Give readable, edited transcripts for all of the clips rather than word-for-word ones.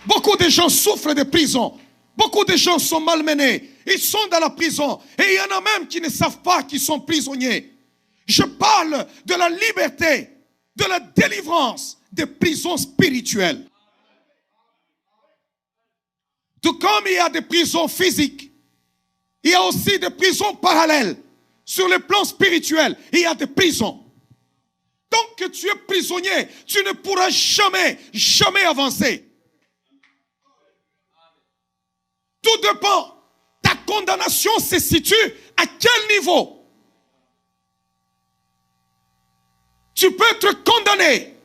Beaucoup de gens souffrent de prison. Beaucoup de gens sont malmenés. Ils sont dans la prison. Et il y en a même qui ne savent pas qu'ils sont prisonniers. Je parle de la liberté, de la délivrance des prisons spirituelles. Tout comme il y a des prisons physiques, il y a aussi des prisons parallèles. Sur le plan spirituel, il y a des prisons. Tant que tu es prisonnier, tu ne pourras jamais avancer. Tout dépend. Ta condamnation se situe à quel niveau? Tu peux être condamné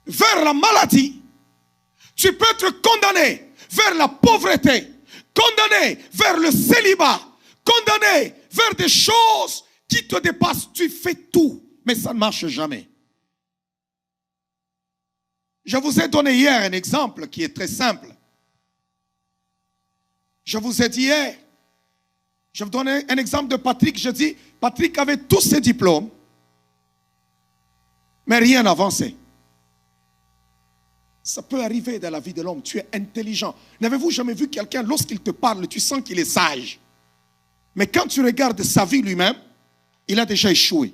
vers la maladie. Tu peux être condamné vers la pauvreté. Condamné vers le célibat. Condamné vers des choses qui te dépassent. Tu fais tout, mais ça ne marche jamais. Je vous ai donné hier un exemple qui est très simple. Je vous ai dit hier, je vous donne un exemple de Patrick. Je dis, Patrick avait tous ses diplômes, mais rien n'avançait. Ça peut arriver dans la vie de l'homme. Tu es intelligent. N'avez-vous jamais vu quelqu'un, lorsqu'il te parle, tu sens qu'il est sage. Mais quand tu regardes sa vie lui-même, il a déjà échoué.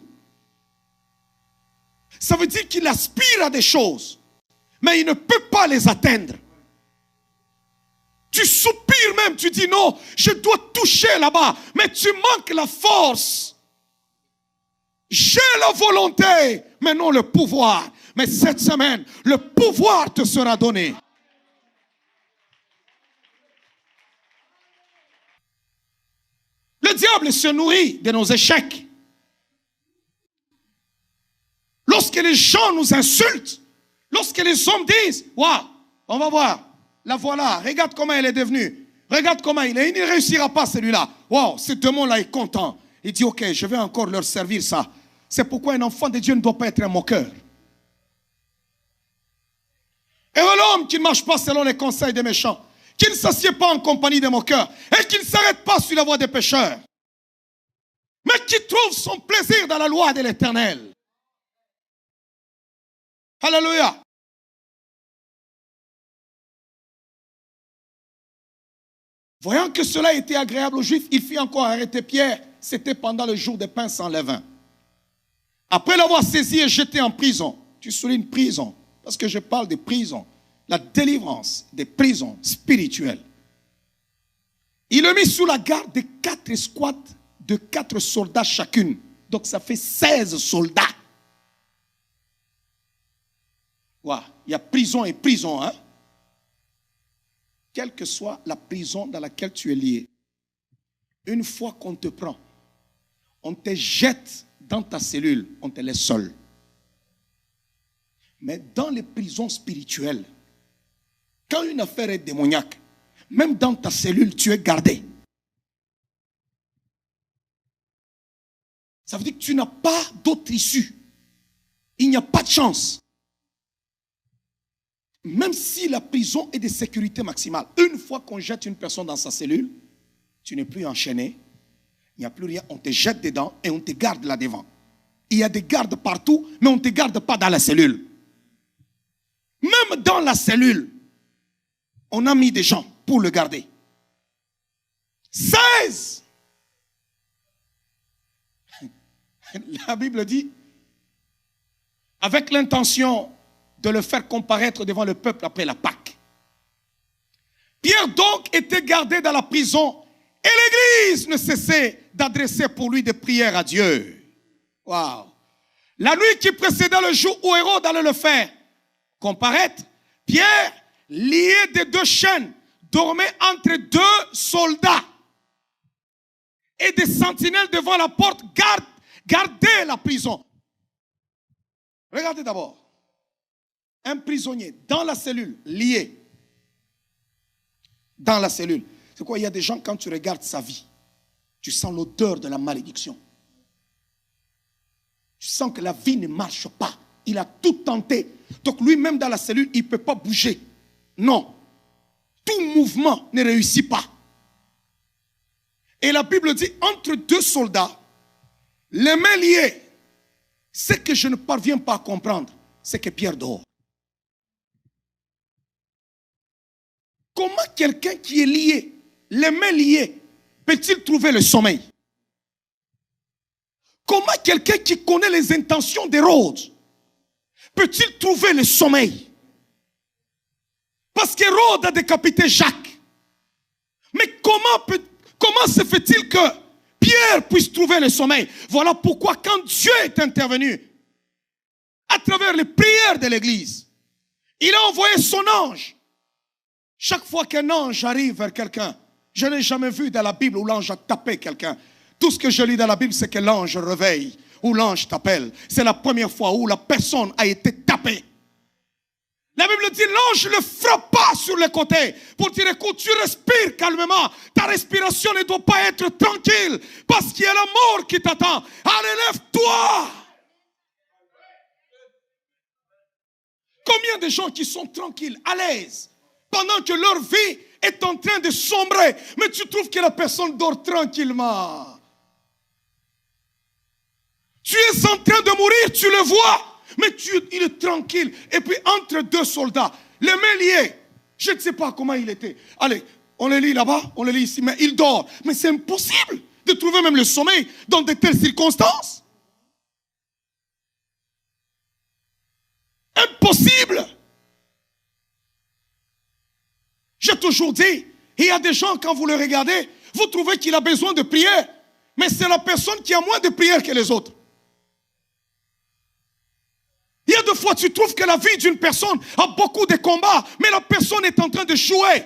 Ça veut dire qu'il aspire à des choses, mais il ne peut pas les atteindre. Tu soupires même, tu dis non, je dois toucher là-bas, mais tu manques la force. J'ai la volonté, mais non le pouvoir. Mais cette semaine, le pouvoir te sera donné. Le diable se nourrit de nos échecs. Lorsque les gens nous insultent, lorsque les hommes disent, waouh, on va voir, la voilà, regarde comment elle est devenue, regarde comment il est, il ne réussira pas celui-là. Waouh, ce démon-là est content. Il dit, ok, je vais encore leur servir ça. C'est pourquoi un enfant de Dieu ne doit pas être un moqueur. Et l'homme qui ne marche pas selon les conseils des méchants, qui ne s'assied pas en compagnie des moqueurs, et qui ne s'arrête pas sur la voie des pécheurs, mais qui trouve son plaisir dans la loi de l'Éternel. Alléluia. Voyant que cela était agréable aux Juifs, il fit encore arrêter Pierre. C'était pendant le jour des pains sans levain. Après l'avoir saisi et jeté en prison, tu soulignes prison, parce que je parle de prison, la délivrance des prisons spirituelles. Il le mit sous la garde de 4 escouades de 4 soldats chacune. Donc ça fait 16 soldats. Wow. Il y a prison et prison, hein? Quelle que soit la prison dans laquelle tu es lié, une fois qu'on te prend, on te jette dans ta cellule, on te laisse seul. Mais dans les prisons spirituelles, quand une affaire est démoniaque, même dans ta cellule, tu es gardé. Ça veut dire que tu n'as pas d'autre issue. Il n'y a pas de chance. Même si la prison est de sécurité maximale, une fois qu'on jette une personne dans sa cellule, tu n'es plus enchaîné, il n'y a plus rien, on te jette dedans et on te garde là devant. Il y a des gardes partout, mais on ne te garde pas dans la cellule. Même dans la cellule, on a mis des gens pour le garder. 16. La Bible dit, avec l'intention de le faire comparaître devant le peuple après la Pâque. Pierre donc était gardé dans la prison et l'église ne cessait d'adresser pour lui des prières à Dieu. Waouh! La nuit qui précédait le jour où Hérode allait le faire comparaître, Pierre, lié de 2 chaînes, dormait entre 2 soldats. Et des sentinelles devant la porte gardaient la prison. Regardez d'abord. Un prisonnier dans la cellule, lié. Dans la cellule. C'est quoi? Il y a des gens, quand tu regardes sa vie, tu sens l'odeur de la malédiction. Tu sens que la vie ne marche pas. Il a tout tenté. Donc lui-même dans la cellule, il ne peut pas bouger. Non. Tout mouvement ne réussit pas. Et la Bible dit, entre 2 soldats, les mains liées, ce que je ne parviens pas à comprendre, c'est que Pierre dort. Comment quelqu'un qui est lié, les mains liées, peut-il trouver le sommeil? Comment quelqu'un qui connaît les intentions d'Hérode peut-il trouver le sommeil? Parce qu'Hérode a décapité Jacques. Mais comment se fait-il que Pierre puisse trouver le sommeil? Voilà pourquoi quand Dieu est intervenu, à travers les prières de l'Église, il a envoyé son ange. Chaque fois qu'un ange arrive vers quelqu'un, je n'ai jamais vu dans la Bible où l'ange a tapé quelqu'un. Tout ce que je lis dans la Bible, c'est que l'ange réveille ou l'ange t'appelle. C'est la première fois où la personne a été tapée. La Bible dit, l'ange ne le frappe pas sur le côté pour dire, écoute, tu respires calmement. Ta respiration ne doit pas être tranquille parce qu'il y a la mort qui t'attend. Allez, lève-toi. Combien de gens qui sont tranquilles, à l'aise, pendant que leur vie est en train de sombrer, mais tu trouves que la personne dort tranquillement. Tu es en train de mourir, tu le vois, mais il est tranquille. Et puis entre deux soldats, les mains liées, je ne sais pas comment il était. Allez, on le lit là-bas, on le lit ici, mais il dort. Mais c'est impossible de trouver même le sommeil dans de telles circonstances. Impossible. J'ai toujours dit, il y a des gens, quand vous le regardez, vous trouvez qu'il a besoin de prière, mais c'est la personne qui a moins de prière que les autres. Il y a des fois, tu trouves que la vie d'une personne a beaucoup de combats, mais la personne est en train de jouer.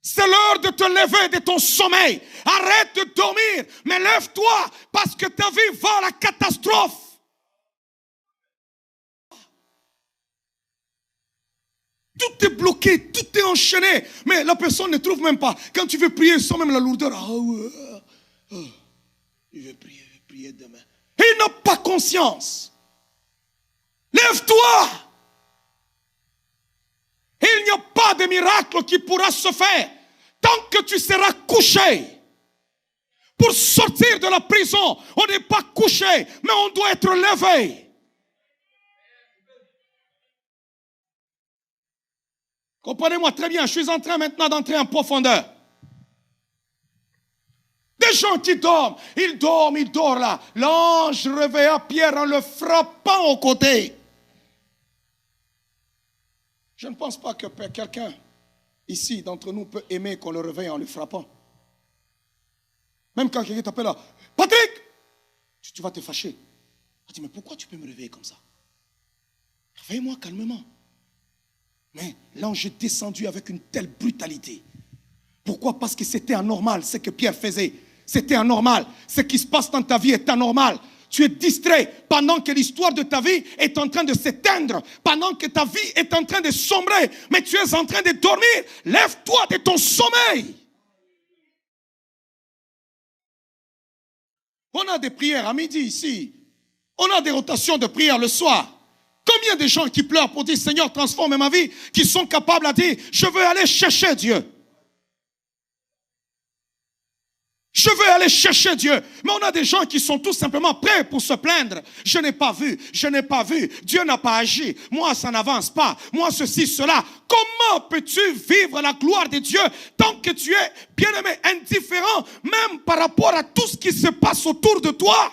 C'est l'heure de te lever de ton sommeil. Arrête de dormir, mais lève-toi parce que ta vie va à la catastrophe. Tout est bloqué, tout est enchaîné, mais la personne ne trouve même pas. Quand tu veux prier sans même la lourdeur, je vais prier demain. Il n'a pas conscience. Lève-toi. Il n'y a pas de miracle qui pourra se faire tant que tu seras couché. Pour sortir de la prison, on n'est pas couché, mais on doit être levé. Comprenez-moi très bien, je suis en train maintenant d'entrer en profondeur. Des gens qui dorment, ils dorment là. L'ange réveilla Pierre en le frappant au côté. Je ne pense pas que quelqu'un ici d'entre nous peut aimer qu'on le réveille en le frappant. Même quand quelqu'un t'appelle là, Patrick, tu vas te fâcher. Tu dis, mais pourquoi tu peux me réveiller comme ça? Réveille-moi calmement. Mais l'ange est descendu avec une telle brutalité. Pourquoi? Parce que c'était anormal ce que Pierre faisait. C'était anormal. Ce qui se passe dans ta vie est anormal. Tu es distrait pendant que l'histoire de ta vie est en train de s'éteindre. Pendant que ta vie est en train de sombrer. Mais tu es en train de dormir. Lève-toi de ton sommeil. On a des prières à midi ici. On a des rotations de prières le soir. Combien de gens qui pleurent pour dire Seigneur transforme ma vie, qui sont capables à dire je veux aller chercher Dieu. Je veux aller chercher Dieu. Mais on a des gens qui sont tout simplement prêts pour se plaindre. Je n'ai pas vu, je n'ai pas vu. Dieu n'a pas agi. Moi, ça n'avance pas. Moi, ceci, cela. Comment peux-tu vivre la gloire de Dieu tant que tu es, bien-aimé, indifférent, même par rapport à tout ce qui se passe autour de toi?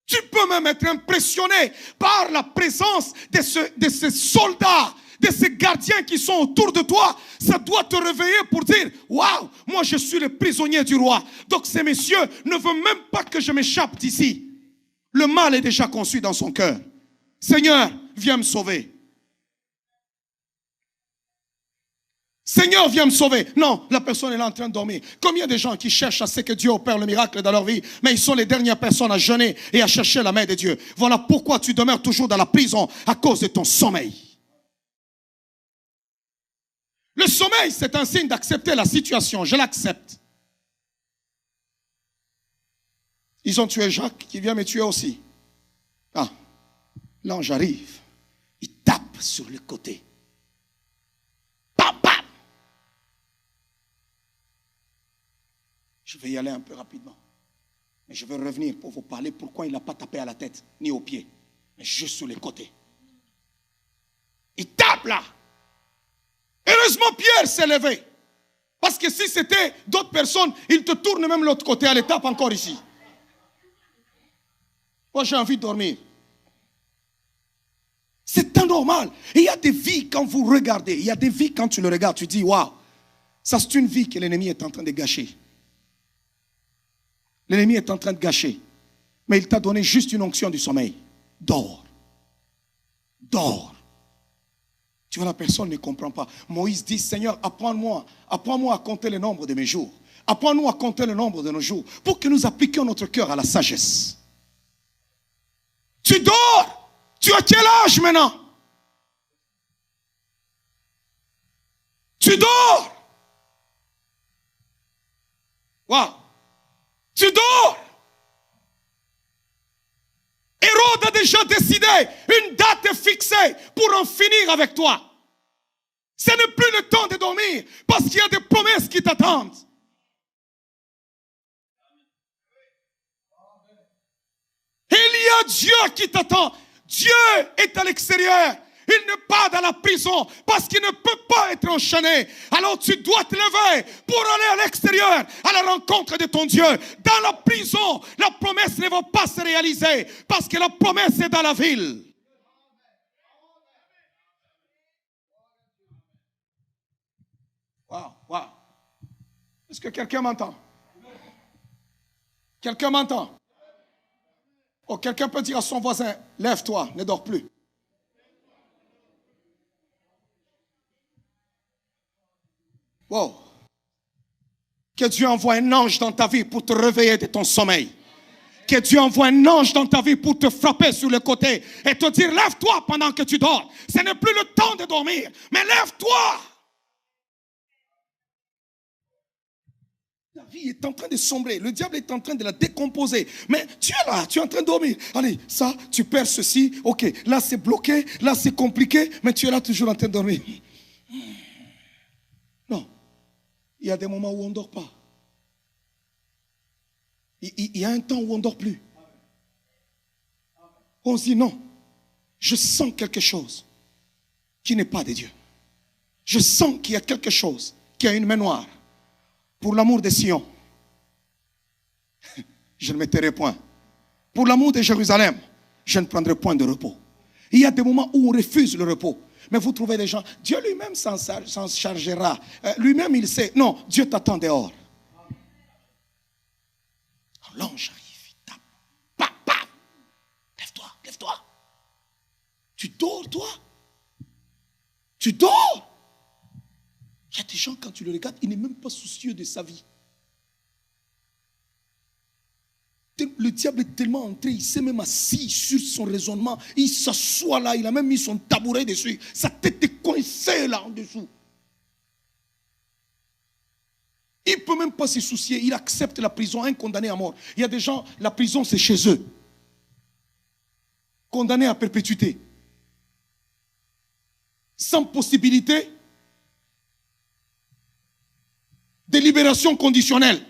Tu peux même être impressionné par la présence de ces soldats, de ces gardiens qui sont autour de toi. Ça doit te réveiller pour dire, waouh, moi je suis le prisonnier du roi. Donc ces messieurs ne veulent même pas que je m'échappe d'ici. Le mal est déjà conçu dans son cœur. Seigneur, viens me sauver. Seigneur, viens me sauver. Non, la personne est là en train de dormir. Combien de gens qui cherchent à ce que Dieu opère le miracle dans leur vie, mais ils sont les dernières personnes à jeûner et à chercher la main de Dieu. Voilà pourquoi tu demeures toujours dans la prison à cause de ton sommeil. Le sommeil, c'est un signe d'accepter la situation. Je l'accepte. Ils ont tué Jacques, qui vient me tuer aussi. Ah, l'ange arrive. Il tape sur le côté. Bam, bam. Je vais y aller un peu rapidement. Mais je vais revenir pour vous parler pourquoi il n'a pas tapé à la tête, ni aux pieds, mais juste sur les côtés. Il tape là. Heureusement, Pierre s'est levé. Parce que si c'était d'autres personnes, il te tourne même l'autre côté, elle tape encore ici. Moi, j'ai envie de dormir. C'est anormal. Et il y a des vies quand vous regardez, il y a des vies quand tu le regardes, tu dis, waouh, ça c'est une vie que l'ennemi est en train de gâcher. L'ennemi est en train de gâcher. Mais il t'a donné juste une onction du sommeil. Dors. Dors. Tu vois, la personne ne comprend pas. Moïse dit, Seigneur, apprends-moi à compter le nombre de mes jours. Apprends-nous à compter le nombre de nos jours pour que nous appliquions notre cœur à la sagesse. Tu dors. Tu as quel âge maintenant? Tu dors. Wow. Tu dors. Hérode a déjà décidé, une date est fixée pour en finir avec toi. Ce n'est plus le temps de dormir parce qu'il y a des promesses qui t'attendent. Il y a Dieu qui t'attend. Dieu est à l'extérieur. Il n'est pas dans la prison parce qu'il ne peut pas être enchaîné. Alors tu dois te lever pour aller à l'extérieur, à la rencontre de ton Dieu. Dans la prison, la promesse ne va pas se réaliser parce que la promesse est dans la ville. Wow, wow. Est-ce que quelqu'un m'entend? Quelqu'un m'entend? Oh, quelqu'un peut dire à son voisin, lève-toi, ne dors plus. Wow. Que Dieu envoie un ange dans ta vie pour te réveiller de ton sommeil. Que Dieu envoie un ange dans ta vie pour te frapper sur le côté et te dire, lève-toi pendant que tu dors. Ce n'est plus le temps de dormir, mais lève-toi. La vie est en train de sombrer. Le diable est en train de la décomposer. Mais tu es là, tu es en train de dormir. Allez, ça, tu perds ceci. Ok, là c'est bloqué, là c'est compliqué, mais tu es là toujours en train de dormir. Non. Il y a des moments où on ne dort pas. Il y a un temps où on ne dort plus. On se dit non, je sens quelque chose qui n'est pas de Dieu. Je sens qu'il y a quelque chose qui a une main noire. Pour l'amour de Sion, je ne me tairai point. Pour l'amour de Jérusalem, je ne prendrai point de repos. Il y a des moments où on refuse le repos. Mais vous trouvez des gens, Dieu lui-même s'en chargera. Lui-même, il sait. Non, Dieu t'attend dehors. L'ange arrive, il tape. Paf, paf. Lève-toi, lève-toi. Tu dors, toi? Tu dors? Il y a des gens, quand tu le regardes, il n'est même pas soucieux de sa vie. Le diable est tellement entré, il s'est même assis sur son raisonnement. Il s'assoit là, il a même mis son tabouret dessus. Sa tête est coincée là en dessous. Il ne peut même pas se soucier, il accepte la prison, un condamné à mort. Il y a des gens, la prison c'est chez eux. Condamné à perpétuité. Sans possibilité de libération conditionnelle.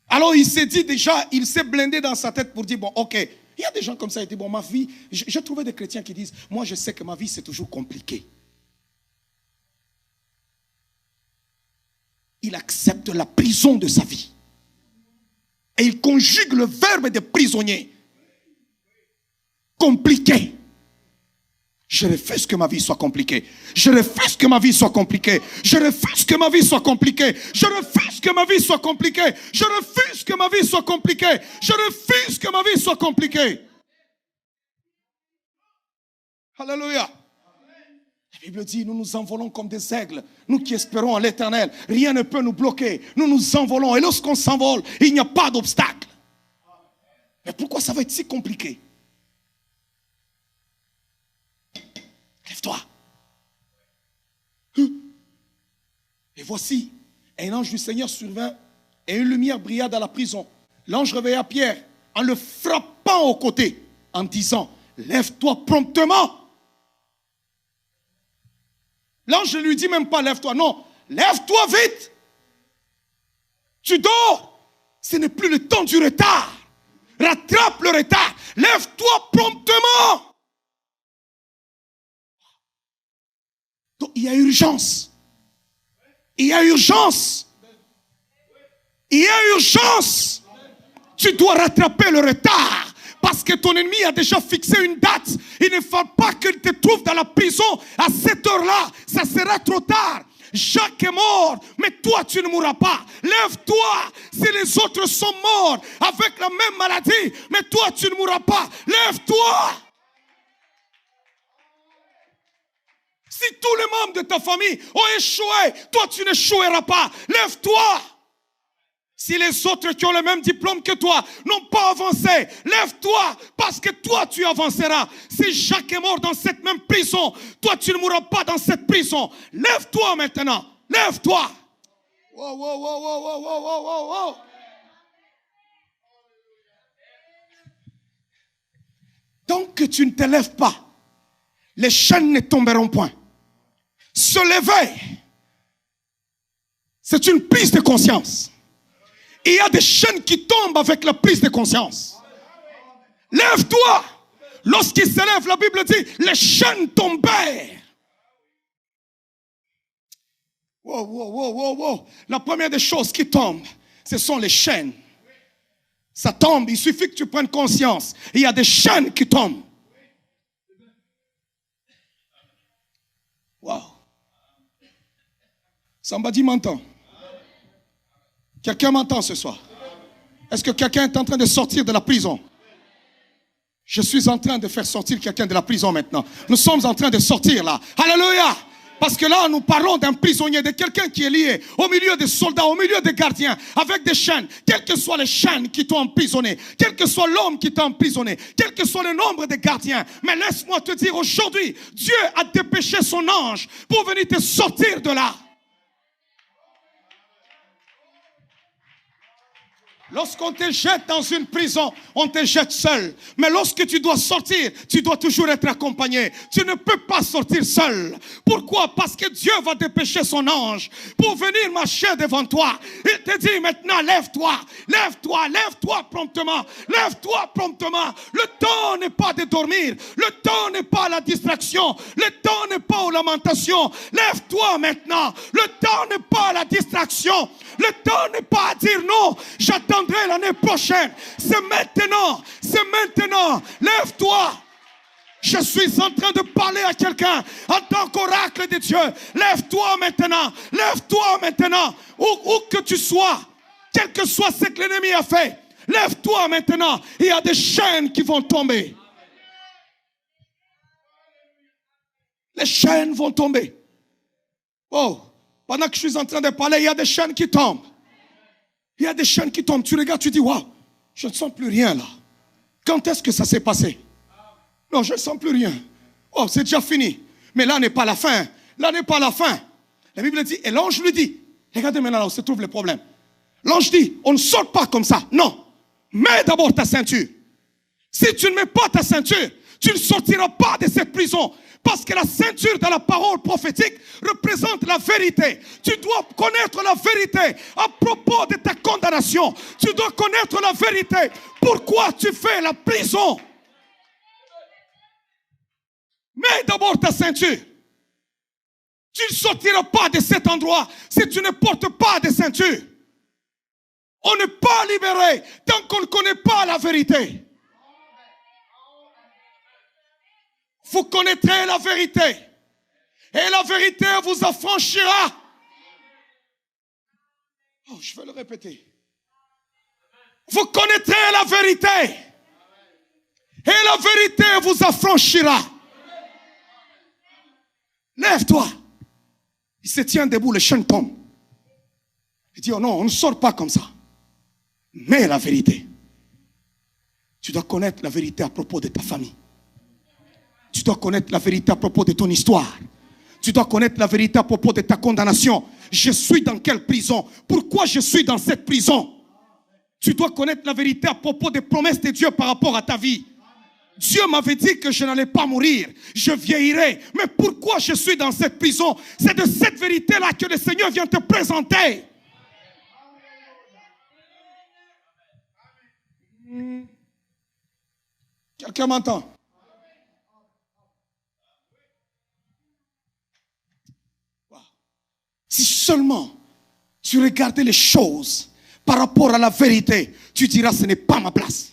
Alors il s'est dit déjà, il s'est blindé dans sa tête pour dire, bon, ok, il y a des gens comme ça, il dit, bon, ma vie, j'ai trouvé des chrétiens qui disent, moi je sais que ma vie c'est toujours compliqué. Il accepte la prison de sa vie. Et il conjugue le verbe de prisonnier. Compliqué. Je refuse que ma vie soit compliquée. Je refuse que ma vie soit compliquée. Je refuse que ma vie soit compliquée. Je refuse que ma vie soit compliquée. Je refuse que ma vie soit compliquée. Je refuse que ma vie soit compliquée. Alléluia. La Bible dit, nous nous envolons comme des aigles. Nous qui espérons en l'Éternel, rien ne peut nous bloquer. Nous nous envolons. Et lorsqu'on s'envole, il n'y a pas d'obstacle. Mais pourquoi ça va être si compliqué? Lève-toi. Et voici, un ange du Seigneur survint et une lumière brilla dans la prison. L'ange réveilla Pierre en le frappant au côté, en disant, lève-toi promptement. L'ange ne lui dit même pas, lève-toi. Non, lève-toi vite. Tu dors. Ce n'est plus le temps du retard. Rattrape le retard. Lève-toi promptement. y a urgence. Il y a urgence. Il y a urgence. Tu dois rattraper le retard. Parce que ton ennemi a déjà fixé une date. Il ne faut pas qu'il te trouve dans la prison à cette heure-là. Ça sera trop tard. Jacques est mort, mais toi tu ne mourras pas. Lève-toi. Si les autres sont morts avec la même maladie, mais toi tu ne mourras pas. Lève-toi. Si tous les membres de ta famille ont échoué, toi tu n'échoueras pas. Lève-toi. Si les autres qui ont le même diplôme que toi n'ont pas avancé, lève-toi parce que toi tu avanceras. Si Jacques est mort dans cette même prison, toi tu ne mourras pas dans cette prison. Lève-toi maintenant. Lève-toi. Wow, wow, wow, wow, wow, wow, wow, wow. Tant que tu ne te lèves pas, les chaînes ne tomberont point. Se lever, c'est une prise de conscience. Il y a des chaînes qui tombent avec la prise de conscience. Lève-toi. Lorsqu'il se lève, la Bible dit, les chaînes tombèrent. Wow, wow, wow, wow, wow. La première des choses qui tombent, ce sont les chaînes. Ça tombe, il suffit que tu prennes conscience. Il y a des chaînes qui tombent. Wow. Somebody m'entend? Quelqu'un m'entend ce soir? Est-ce que quelqu'un est en train de sortir de la prison? Je suis en train de faire sortir quelqu'un de la prison maintenant. Nous sommes en train de sortir là. Alléluia! Parce que là, nous parlons d'un prisonnier, de quelqu'un qui est lié au milieu des soldats, au milieu des gardiens, avec des chaînes. Quelles que soient les chaînes qui t'ont emprisonné, quel que soit l'homme qui t'a emprisonné, quel que soit le nombre de gardiens. Mais laisse-moi te dire aujourd'hui, Dieu a dépêché son ange pour venir te sortir de là. Lorsqu'on te jette dans une prison, on te jette seul. Mais lorsque tu dois sortir, tu dois toujours être accompagné. Tu ne peux pas sortir seul. Pourquoi? Parce que Dieu va dépêcher son ange pour venir marcher devant toi. Il te dit maintenant, lève-toi, lève-toi, lève-toi promptement, lève-toi promptement. Le temps n'est pas de dormir. Le temps n'est pas la distraction. Le temps n'est pas aux lamentations. Lève-toi maintenant. Le temps n'est pas la distraction. Le temps n'est pas à dire non, j'attendrai l'année prochaine. C'est maintenant, c'est maintenant. Lève-toi. Je suis en train de parler à quelqu'un en tant qu'oracle de Dieu. Lève-toi maintenant, lève-toi maintenant. Où que tu sois, quel que soit ce que l'ennemi a fait, lève-toi maintenant. Il y a des chaînes qui vont tomber. Les chaînes vont tomber. Oh. Pendant que je suis en train de parler, il y a des chaînes qui tombent. Il y a des chaînes qui tombent. Tu regardes, tu dis, waouh, je ne sens plus rien là. Quand est-ce que ça s'est passé? Non, je ne sens plus rien. Oh, c'est déjà fini. Mais là n'est pas la fin. Là n'est pas la fin. La Bible dit, et l'ange lui dit, regardez maintenant là où se trouve le problème. L'ange dit, on ne sort pas comme ça. Non. Mets d'abord ta ceinture. Si tu ne mets pas ta ceinture, tu ne sortiras pas de cette prison. Parce que la ceinture de la parole prophétique représente la vérité. Tu dois connaître la vérité à propos de ta condamnation. Tu dois connaître la vérité. Pourquoi tu fais la prison? Mets d'abord ta ceinture. Tu ne sortiras pas de cet endroit si tu ne portes pas de ceinture. On n'est pas libéré tant qu'on ne connaît pas la vérité. Vous connaîtrez la vérité. Et la vérité vous affranchira. Oh, je vais le répéter. Vous connaîtrez la vérité. Et la vérité vous affranchira. Lève-toi. Il se tient debout, les chaînes tombent. Il dit, oh non, on ne sort pas comme ça. Mais la vérité. Tu dois connaître la vérité à propos de ta famille. Tu dois connaître la vérité à propos de ton histoire. Tu dois connaître la vérité à propos de ta condamnation. Je suis dans quelle prison? Pourquoi je suis dans cette prison? Tu dois connaître la vérité à propos des promesses de Dieu par rapport à ta vie. Dieu m'avait dit que je n'allais pas mourir, je vieillirai. Mais pourquoi je suis dans cette prison? C'est de cette vérité-là que le Seigneur vient te présenter. Quelqu'un m'entend? seulement tu regardais les choses par rapport à la vérité, tu diras ce n'est pas ma place.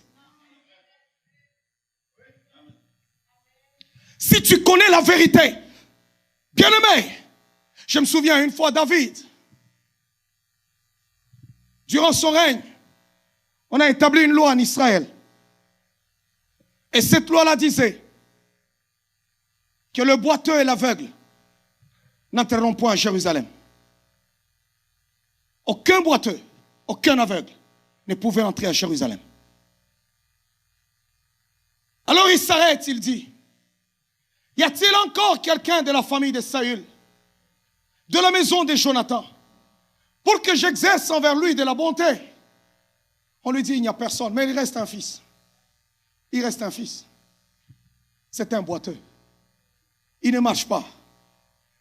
Si tu connais la vérité, bien-aimé, je me souviens une fois David, durant son règne, on a établi une loi en Israël. Et cette loi-là disait que le boiteux et l'aveugle n'entreront point à Jérusalem. Aucun boiteux, aucun aveugle ne pouvait entrer à Jérusalem. Alors il s'arrête, il dit, y a-t-il encore quelqu'un de la famille de Saül, de la maison de Jonathan, pour que j'exerce envers lui de la bonté? On lui dit, il n'y a personne, mais il reste un fils. Il reste un fils. C'est un boiteux. Il ne marche pas.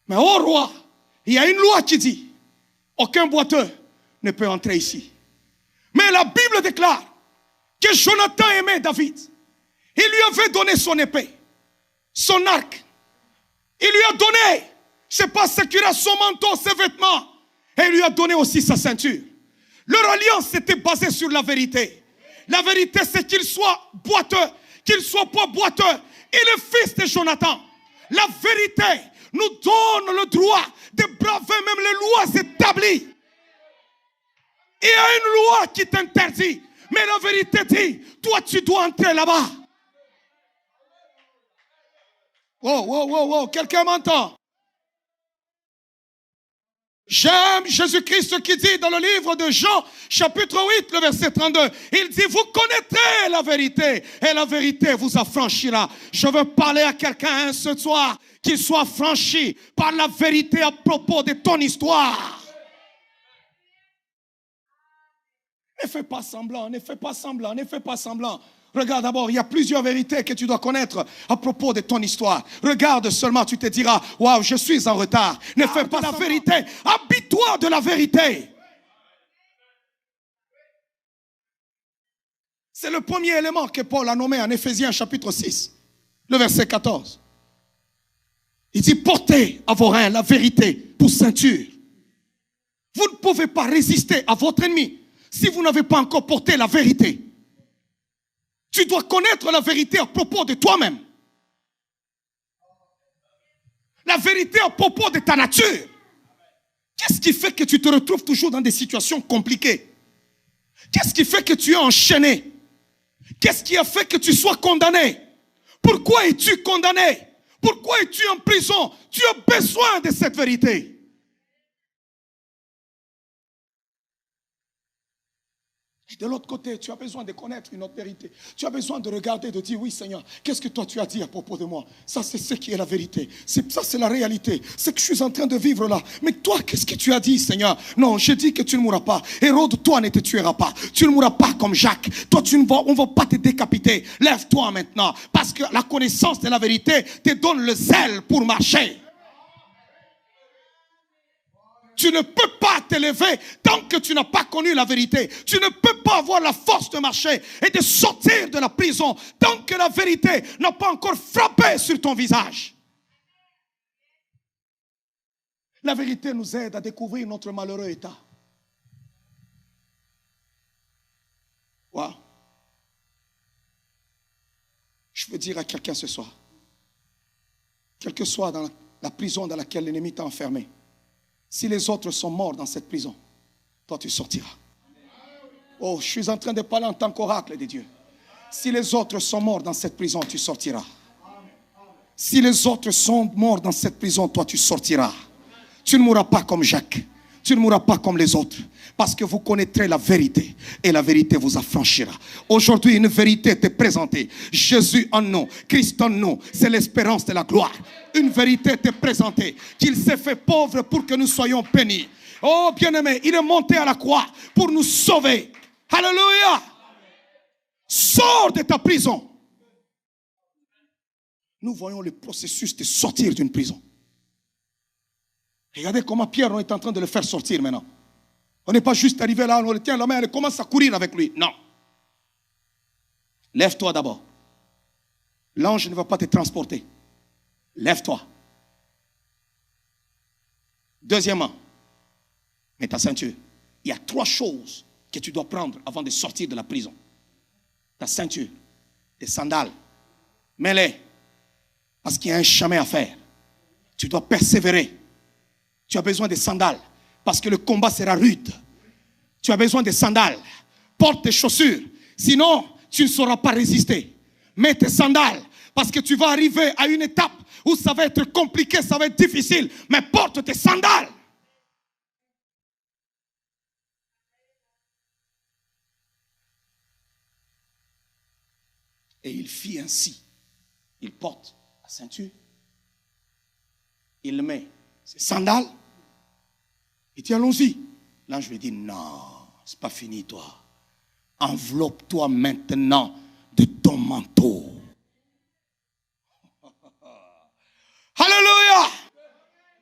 Mais au roi, il y a une loi qui dit, aucun boiteux ne peut entrer ici. Mais la Bible déclare que Jonathan aimait David. Il lui avait donné son épée, son arc. Il lui a donné, je ne sais pas ce qu'il a, son manteau, ses vêtements. Et il lui a donné aussi sa ceinture. Leur alliance était basée sur la vérité. La vérité, c'est qu'il soit boiteux, qu'il soit pas boiteux. Il est fils de Jonathan. La vérité nous donne le droit de braver même les lois établies. Il y a une loi qui t'interdit, mais la vérité dit, toi tu dois entrer là-bas. Wow, quelqu'un m'entend? J'aime Jésus-Christ qui dit dans le livre de Jean, chapitre 8, le verset 32, il dit, vous connaîtrez la vérité et la vérité vous affranchira. Je veux parler à quelqu'un ce soir qui soit franchi par la vérité à propos de ton histoire. Ne fais pas semblant, ne fais pas semblant, ne fais pas semblant. Regarde d'abord, il y a plusieurs vérités que tu dois connaître à propos de ton histoire. Regarde seulement, tu te diras, waouh, je suis en retard. Ne fais pas la vérité, habille-toi de la vérité. C'est le premier élément que Paul a nommé en Éphésiens chapitre 6, le verset 14. Il dit, portez à vos reins la vérité pour ceinture. Vous ne pouvez pas résister à votre ennemi si vous n'avez pas encore porté la vérité. Tu dois connaître la vérité à propos de toi-même. La vérité à propos de ta nature. Qu'est-ce qui fait que tu te retrouves toujours dans des situations compliquées? Qu'est-ce qui fait que tu es enchaîné? Qu'est-ce qui a fait que tu sois condamné? Pourquoi es-tu condamné? Pourquoi es-tu en prison? Tu as besoin de cette vérité. Et de l'autre côté, tu as besoin de connaître une autre vérité. Tu as besoin de regarder, de dire, oui Seigneur, qu'est-ce que toi tu as dit à propos de moi? Ça c'est ce qui est la vérité. Ça c'est la réalité. C'est que je suis en train de vivre là. Mais toi, qu'est-ce que tu as dit Seigneur? Non, je dis que tu ne mourras pas. Hérode, toi ne te tueras pas. Tu ne mourras pas comme Jacques. Toi, on ne va pas te décapiter. Lève-toi maintenant. Parce que la connaissance de la vérité te donne le zèle pour marcher. Tu ne peux pas t'élever tant que tu n'as pas connu la vérité. Tu ne peux pas avoir la force de marcher et de sortir de la prison tant que la vérité n'a pas encore frappé sur ton visage. La vérité nous aide à découvrir notre malheureux état. Wow. Je veux dire à quelqu'un ce soir, quelle que soit dans la prison dans laquelle l'ennemi t'a enfermé, si les autres sont morts dans cette prison, toi tu sortiras. Oh, je suis en train de parler en tant qu'oracle de Dieu. Si les autres sont morts dans cette prison, tu sortiras. Si les autres sont morts dans cette prison, toi tu sortiras. Tu ne mourras pas comme Jacques. Tu ne mourras pas comme les autres. Parce que vous connaîtrez la vérité. Et la vérité vous affranchira. Aujourd'hui, une vérité t'est présentée. Jésus en nous, Christ en nous. C'est l'espérance de la gloire. Une vérité t'est présentée. Qu'il s'est fait pauvre pour que nous soyons bénis. Oh bien-aimé, il est monté à la croix pour nous sauver. Alléluia. Sors de ta prison. Nous voyons le processus de sortir d'une prison. Regardez comment Pierre, on est en train de le faire sortir maintenant. On n'est pas juste arrivé là, on le tient la main, on commence à courir avec lui. Non. Lève-toi d'abord. L'ange ne va pas te transporter. Lève-toi. Deuxièmement, Mais ta ceinture, il y a 3 choses que tu dois prendre avant de sortir de la prison. Ta ceinture, tes sandales, mets-les. Parce qu'il y a un chemin à faire. Tu dois persévérer. Tu as besoin de sandales. Parce que le combat sera rude. Tu as besoin de sandales. Porte tes chaussures. Sinon, tu ne sauras pas résister. Mets tes sandales. Parce que tu vas arriver à une étape où ça va être compliqué, ça va être difficile. Mais porte tes sandales. Et il fit ainsi. Il porte la ceinture. Il met ses sandales. Il dit allons-y. L'ange lui dit non, c'est pas fini toi. Enveloppe-toi maintenant de ton manteau. Alléluia.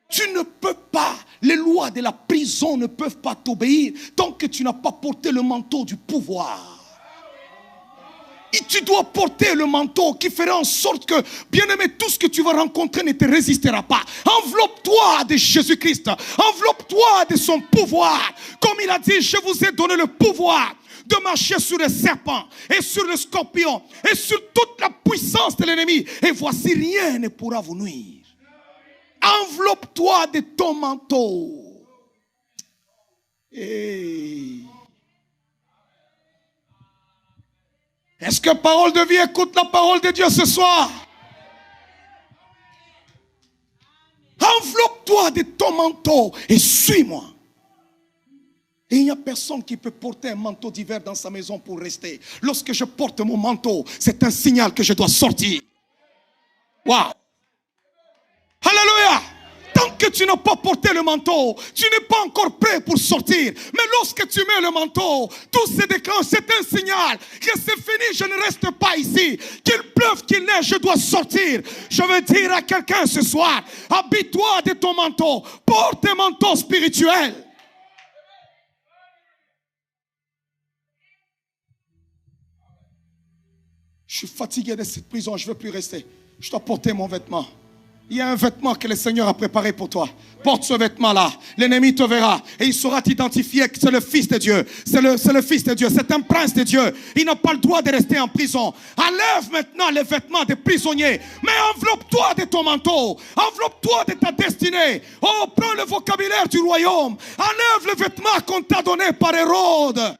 Tu ne peux pas, les lois de la prison ne peuvent pas t'obéir tant que tu n'as pas porté le manteau du pouvoir. Et tu dois porter le manteau qui fera en sorte que, bien-aimé, tout ce que tu vas rencontrer ne te résistera pas. Enveloppe-toi de Jésus-Christ. Enveloppe-toi de son pouvoir. Comme il a dit, je vous ai donné le pouvoir de marcher sur les serpents et sur les scorpions et sur toute la puissance de l'ennemi. Et voici, rien ne pourra vous nuire. Enveloppe-toi de ton manteau. Hey. Est-ce que parole de vie écoute la parole de Dieu ce soir? Enveloppe-toi de ton manteau et suis-moi. Et il n'y a personne qui peut porter un manteau d'hiver dans sa maison pour rester. Lorsque je porte mon manteau, c'est un signal que je dois sortir. Waouh! Alléluia! Tant que tu n'as pas porté le manteau, tu n'es pas encore prêt pour sortir. Mais lorsque tu mets le manteau, tout se déclenche. C'est un signal que c'est fini, je ne reste pas ici. Qu'il pleuve, qu'il neige, je dois sortir. Je veux dire à quelqu'un ce soir, habille-toi de ton manteau. Porte un manteau spirituel. Je suis fatigué de cette prison, je ne veux plus rester. Je dois porter mon vêtement. Il y a un vêtement que le Seigneur a préparé pour toi. Porte ce vêtement-là. L'ennemi te verra et il saura t'identifier que c'est le Fils de Dieu. C'est le Fils de Dieu. C'est un prince de Dieu. Il n'a pas le droit de rester en prison. Enlève maintenant les vêtements des prisonniers. Mais enveloppe-toi de ton manteau. Enveloppe-toi de ta destinée. Oh, prends le vocabulaire du royaume. Enlève le vêtement qu'on t'a donné par Hérode.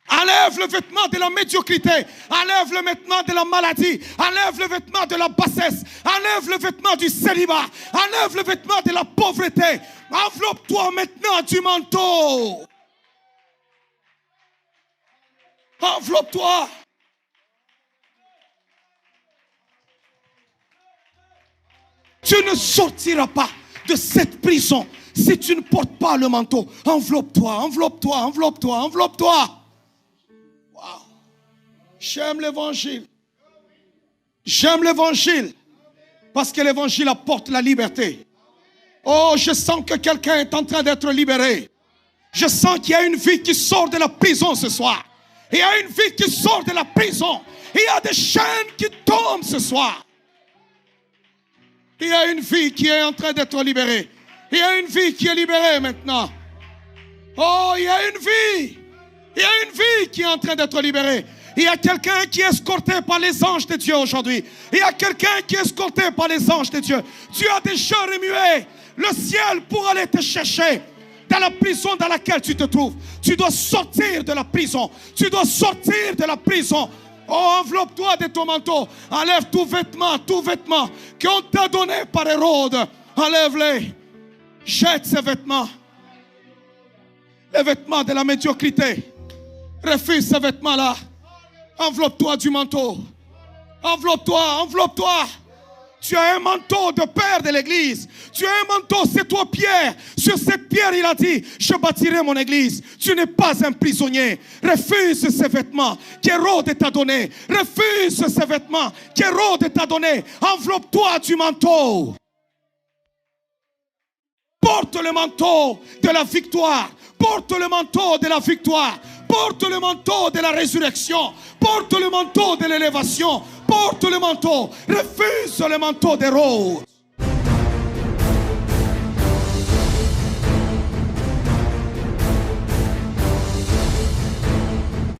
Enlève le vêtement de la médiocrité. Enlève le vêtement de la maladie. Enlève le vêtement de la bassesse. Enlève le vêtement du célibat. Enlève le vêtement de la pauvreté. Enveloppe-toi maintenant du manteau. Enveloppe-toi. Tu ne sortiras pas de cette prison si tu ne portes pas le manteau. Enveloppe-toi, enveloppe-toi, enveloppe-toi, enveloppe-toi. J'aime l'évangile. J'aime l'évangile. Parce que l'évangile apporte la liberté. Oh, je sens que quelqu'un est en train d'être libéré. Je sens qu'il y a une vie qui sort de la prison ce soir. Il y a une vie qui sort de la prison. Il y a des chaînes qui tombent ce soir. Il y a une vie qui est en train d'être libérée. Il y a une vie qui est libérée maintenant. Oh, il y a une vie. Il y a une vie qui est en train d'être libérée. Il y a quelqu'un qui est escorté par les anges de Dieu aujourd'hui. Il y a quelqu'un qui est escorté par les anges de Dieu. Tu as déjà remué le ciel pour aller te chercher dans la prison dans laquelle tu te trouves. Tu dois sortir de la prison. Tu dois sortir de la prison. Oh, enveloppe-toi de ton manteau. Enlève tout vêtement qu'on t'a donné par Hérode. Enlève-les. Jette ces vêtements. Les vêtements de la médiocrité. Refuse ces vêtements-là. Enveloppe-toi du manteau. Enveloppe-toi, enveloppe-toi. Tu as un manteau de père de l'église. Tu as un manteau, c'est toi Pierre. Sur cette pierre, il a dit, je bâtirai mon église. Tu n'es pas un prisonnier. Refuse ces vêtements qu'Hérode t'a donné. Refuse ces vêtements qu'Hérode t'a donné. Enveloppe-toi du manteau. Porte le manteau de la victoire. Porte le manteau de la victoire. Porte le manteau de la résurrection. Porte le manteau de l'élévation. Porte le manteau. Refuse le manteau d'Hérode.